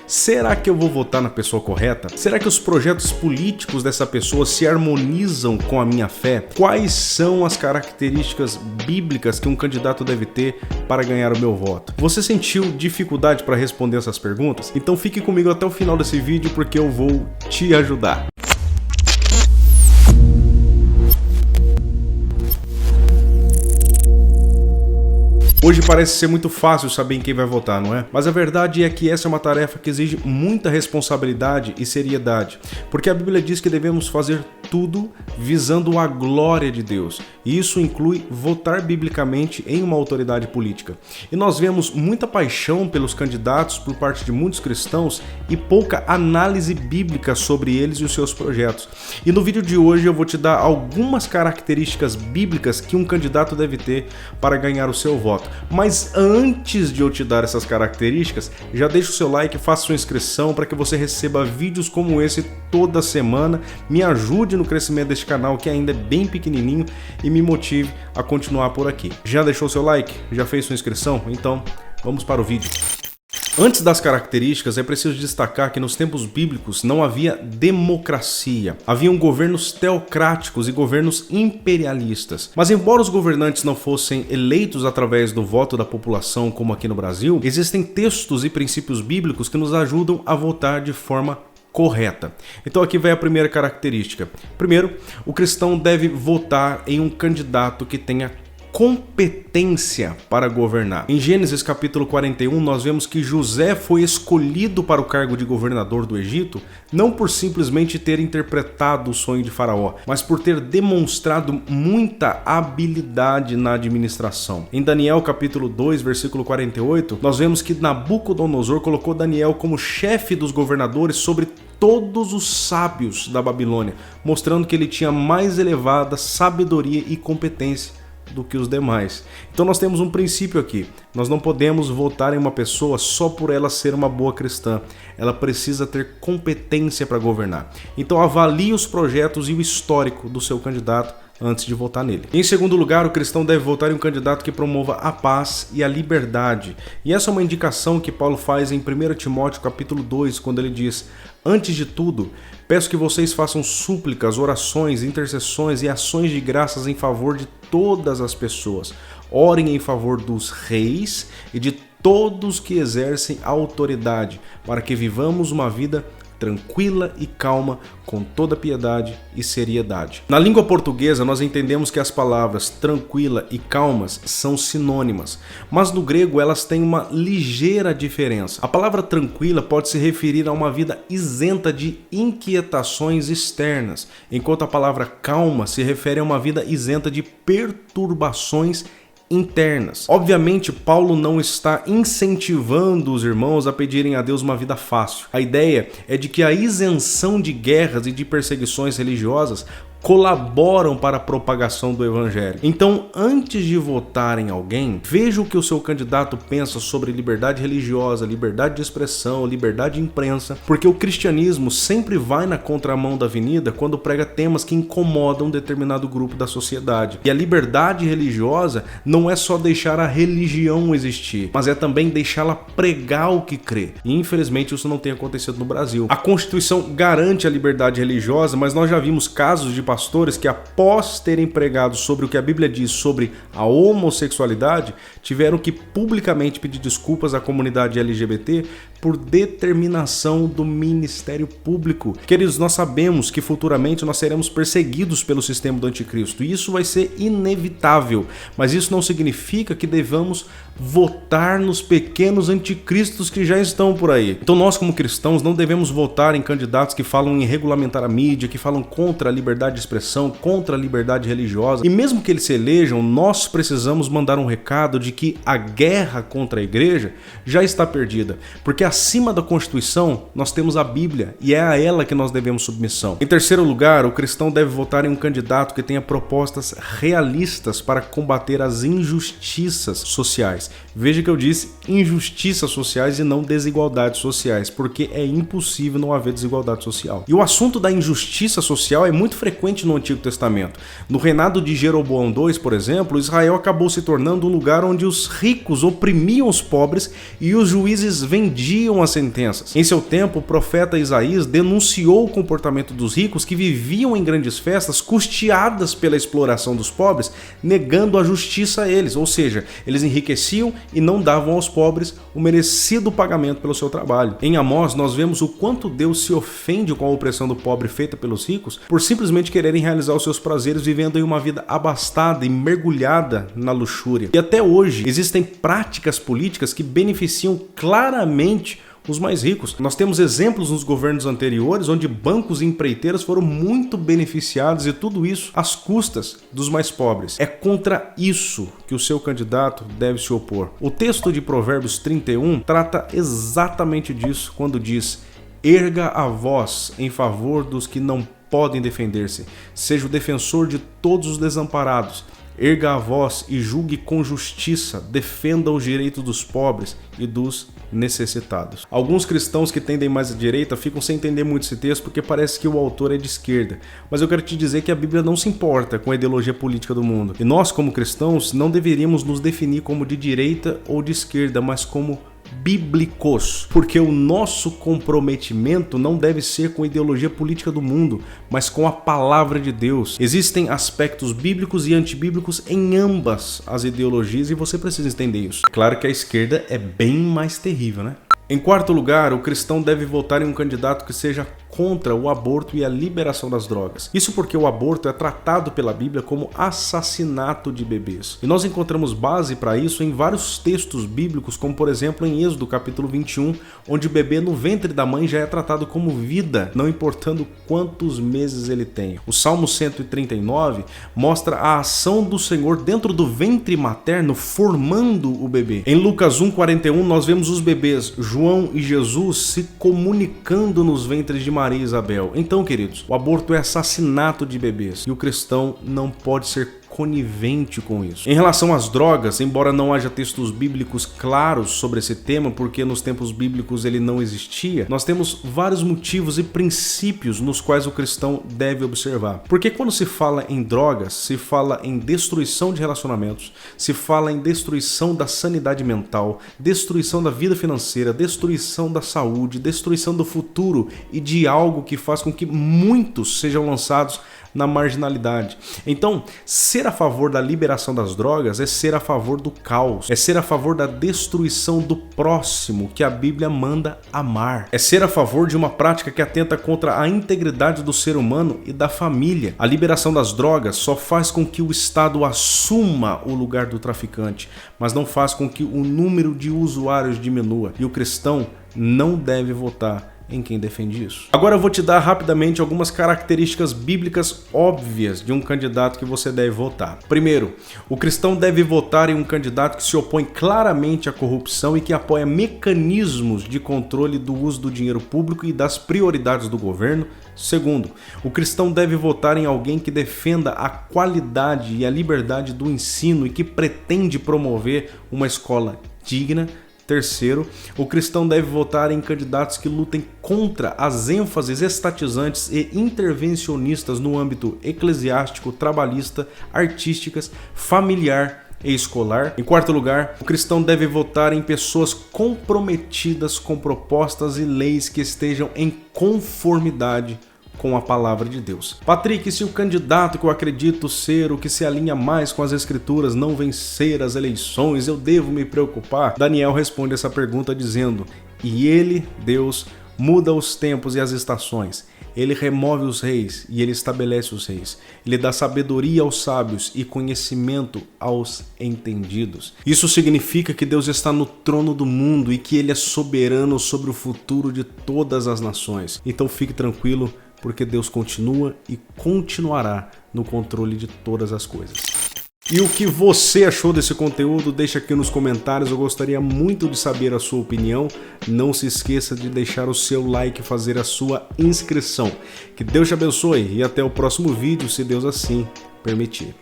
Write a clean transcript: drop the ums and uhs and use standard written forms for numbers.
Será que eu vou votar na pessoa correta? Será que os projetos políticos dessa pessoa se harmonizam com a minha fé? Quais são as características bíblicas que um candidato deve ter para ganhar o meu voto? Você sentiu dificuldade para responder essas perguntas? Então fique comigo até o final desse vídeo porque eu vou te ajudar. Hoje parece ser muito fácil saber em quem vai votar, não é? Mas a verdade é que essa é uma tarefa que exige muita responsabilidade e seriedade, porque a Bíblia diz que devemos fazer tudo visando a glória de Deus, e isso inclui votar biblicamente em uma autoridade política. E nós vemos muita paixão pelos candidatos por parte de muitos cristãos e pouca análise bíblica sobre eles e os seus projetos. E no vídeo de hoje eu vou te dar algumas características bíblicas que um candidato deve ter para ganhar o seu voto. Mas antes de eu te dar essas características, já deixa o seu like, faça sua inscrição para que você receba vídeos como esse toda semana, me ajude no crescimento deste canal que ainda é bem pequenininho e me motive a continuar por aqui. Já deixou seu like? Já fez sua inscrição? Então, vamos para o vídeo. Antes das características, é preciso destacar que nos tempos bíblicos não havia democracia. Haviam governos teocráticos e governos imperialistas. Mas embora os governantes não fossem eleitos através do voto da população, como aqui no Brasil, existem textos e princípios bíblicos que nos ajudam a votar de forma correta. Então aqui vai a primeira característica. Primeiro, o cristão deve votar em um candidato que tenha competência para governar. Em Gênesis capítulo 41, nós vemos que José foi escolhido para o cargo de governador do Egito, não por simplesmente ter interpretado o sonho de Faraó, mas por ter demonstrado muita habilidade na administração. Em Daniel capítulo 2, versículo 48, nós vemos que Nabucodonosor colocou Daniel como chefe dos governadores sobre todos os sábios da Babilônia, mostrando que ele tinha mais elevada sabedoria e competência do que os demais. Então nós temos um princípio aqui. Nós não podemos votar em uma pessoa só por ela ser uma boa cristã. Ela precisa ter competência para governar. Então avalie os projetos e o histórico do seu candidato antes de votar nele. Em segundo lugar, o cristão deve votar em um candidato que promova a paz e a liberdade. E essa é uma indicação que Paulo faz em 1 Timóteo capítulo 2, quando ele diz: antes de tudo, peço que vocês façam súplicas, orações, intercessões e ações de graças em favor de todas as pessoas. Orem em favor dos reis e de todos que exercem autoridade, para que vivamos uma vida tranquila e calma, com toda piedade e seriedade. Na língua portuguesa, nós entendemos que as palavras tranquila e calmas são sinônimas, mas no grego elas têm uma ligeira diferença. A palavra tranquila pode se referir a uma vida isenta de inquietações externas, enquanto a palavra calma se refere a uma vida isenta de perturbações internas. Obviamente, Paulo não está incentivando os irmãos a pedirem a Deus uma vida fácil. A ideia é de que a isenção de guerras e de perseguições religiosas colaboram para a propagação do evangelho. Então, antes de votar em alguém, veja o que o seu candidato pensa sobre liberdade religiosa, liberdade de expressão, liberdade de imprensa, porque o cristianismo sempre vai na contramão da avenida quando prega temas que incomodam um determinado grupo da sociedade. E a liberdade religiosa não é só deixar a religião existir, mas é também deixá-la pregar o que crê. E infelizmente isso não tem acontecido no Brasil. A Constituição garante a liberdade religiosa, mas nós já vimos casos de pastores que, após terem pregado sobre o que a Bíblia diz sobre a homossexualidade, tiveram que publicamente pedir desculpas à comunidade LGBT por determinação do Ministério Público. Queridos, nós sabemos que futuramente nós seremos perseguidos pelo sistema do anticristo, e isso vai ser inevitável, mas isso não significa que devamos votar nos pequenos anticristos que já estão por aí. Então nós, como cristãos, não devemos votar em candidatos que falam em regulamentar a mídia, que falam contra a liberdade de expressão, contra a liberdade religiosa. E mesmo que eles se elejam, nós precisamos mandar um recado de que a guerra contra a igreja já está perdida, porque acima da Constituição nós temos a Bíblia e é a ela que nós devemos submissão. Em terceiro lugar, o cristão deve votar em um candidato que tenha propostas realistas para combater as injustiças sociais. Veja que eu disse injustiças sociais e não desigualdades sociais, porque é impossível não haver desigualdade social. E o assunto da injustiça social é muito frequente no Antigo Testamento. No reinado de Jeroboão II, por exemplo, Israel acabou se tornando um lugar onde os ricos oprimiam os pobres e os juízes vendiam estendiam as sentenças. Em seu tempo, o profeta Isaías denunciou o comportamento dos ricos que viviam em grandes festas custeadas pela exploração dos pobres, negando a justiça a eles, ou seja, eles enriqueciam e não davam aos pobres o merecido pagamento pelo seu trabalho. Em Amós, nós vemos o quanto Deus se ofende com a opressão do pobre feita pelos ricos por simplesmente quererem realizar os seus prazeres vivendo em uma vida abastada e mergulhada na luxúria. E até hoje existem práticas políticas que beneficiam claramente os mais ricos. Nós temos exemplos nos governos anteriores onde bancos e empreiteiras foram muito beneficiados e tudo isso às custas dos mais pobres. É contra isso que o seu candidato deve se opor. O texto de Provérbios 31 trata exatamente disso quando diz: erga a voz em favor dos que não podem defender-se, seja o defensor de todos os desamparados. Erga a voz e julgue com justiça, defenda os direitos dos pobres e dos necessitados. Alguns cristãos que tendem mais à direita ficam sem entender muito esse texto porque parece que o autor é de esquerda. Mas eu quero te dizer que a Bíblia não se importa com a ideologia política do mundo. E nós, como cristãos, não deveríamos nos definir como de direita ou de esquerda, mas como bíblicos, porque o nosso comprometimento não deve ser com a ideologia política do mundo, mas com a palavra de Deus. Existem aspectos bíblicos e antibíblicos em ambas as ideologias e você precisa entender isso. Claro que a esquerda é bem mais terrível, né? Em quarto lugar, o cristão deve votar em um candidato que seja contra o aborto e a liberação das drogas. Isso porque o aborto é tratado pela Bíblia como assassinato de bebês. E nós encontramos base para isso em vários textos bíblicos, como por exemplo em Êxodo capítulo 21, onde o bebê no ventre da mãe já é tratado como vida, não importando quantos meses ele tem. O Salmo 139 mostra a ação do Senhor dentro do ventre materno formando o bebê. Em Lucas 1:41 nós vemos os bebês João e Jesus se comunicando nos ventres de Maria e Isabel. Então, queridos, o aborto é assassinato de bebês e o cristão não pode ser conivente com isso. Em relação às drogas, embora não haja textos bíblicos claros sobre esse tema, porque nos tempos bíblicos ele não existia, nós temos vários motivos e princípios nos quais o cristão deve observar. Porque quando se fala em drogas, se fala em destruição de relacionamentos, se fala em destruição da sanidade mental, destruição da vida financeira, destruição da saúde, destruição do futuro e de algo que faz com que muitos sejam lançados na marginalidade. Então, ser a favor da liberação das drogas é ser a favor do caos, é ser a favor da destruição do próximo que a Bíblia manda amar, é ser a favor de uma prática que atenta contra a integridade do ser humano e da família. A liberação das drogas só faz com que o Estado assuma o lugar do traficante, mas não faz com que o número de usuários diminua, e o cristão não deve votar em quem defende isso. Agora eu vou te dar rapidamente algumas características bíblicas óbvias de um candidato que você deve votar. Primeiro, o cristão deve votar em um candidato que se opõe claramente à corrupção e que apoia mecanismos de controle do uso do dinheiro público e das prioridades do governo. Segundo, o cristão deve votar em alguém que defenda a qualidade e a liberdade do ensino e que pretende promover uma escola digna. Terceiro, o cristão deve votar em candidatos que lutem contra as ênfases estatizantes e intervencionistas no âmbito eclesiástico, trabalhista, artísticas, familiar e escolar. Em quarto lugar, o cristão deve votar em pessoas comprometidas com propostas e leis que estejam em conformidade com a palavra de Deus. Patrick, se o candidato que eu acredito ser o que se alinha mais com as escrituras não vencer as eleições, eu devo me preocupar? Daniel responde essa pergunta dizendo: e ele, Deus, muda os tempos e as estações. Ele remove os reis e ele estabelece os reis. Ele dá sabedoria aos sábios e conhecimento aos entendidos. Isso significa que Deus está no trono do mundo e que ele é soberano sobre o futuro de todas as nações. Então fique tranquilo, porque Deus continua e continuará no controle de todas as coisas. E o que você achou desse conteúdo? Deixa aqui nos comentários, eu gostaria muito de saber a sua opinião. Não se esqueça de deixar o seu like e fazer a sua inscrição. Que Deus te abençoe e até o próximo vídeo, se Deus assim permitir.